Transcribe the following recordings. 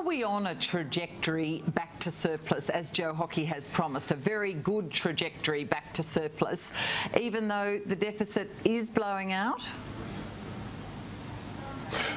we on a trajectory back to surplus, as Joe Hockey has promised, a very good trajectory back to surplus, even though the deficit is blowing out?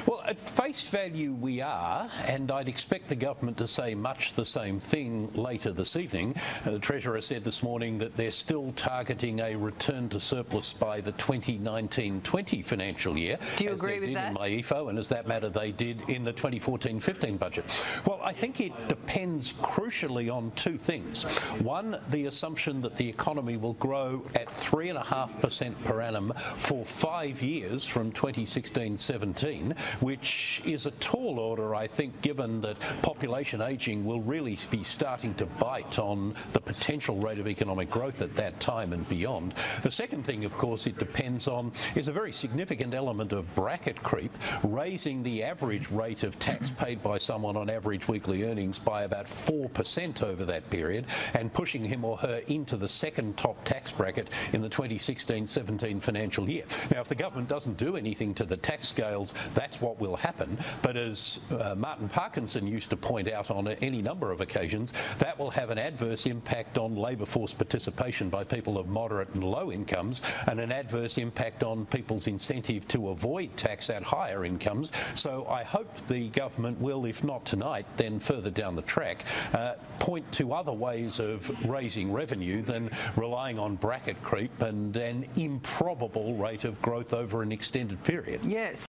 Well, at face value we are, and I'd expect the government to say much the same thing later this evening. The Treasurer said this morning that they're still targeting a return to surplus by the 2019-20 financial year. Do you agree with that? As they did in MyEFO, and as that matter they did in the 2014-15 budget. Well, I think it depends crucially on two things. One, the assumption that the economy will grow at 3.5% per annum for 5 years from 2016-17, which is a tall order, I think, given that population ageing will really be starting to bite on the potential rate of economic growth at that time and beyond. The second thing, of course, it depends on is a very significant element of bracket creep, raising the average rate of tax paid by someone on average weekly earnings by about 4% over that period, and pushing him or her into the second top tax bracket in the 2016-17 financial year. Now, if the government doesn't do anything to the tax scales, that's what will happen. But as Martin Parkinson used to point out on any number of occasions, that will have an adverse impact on labour force participation by people of moderate and low incomes, and an adverse impact on people's incentive to avoid tax at higher incomes. So I hope the government will, if not tonight, then further down the track, point to other ways of raising revenue than relying on bracket creep and an improbable rate of growth over an extended period. Yes.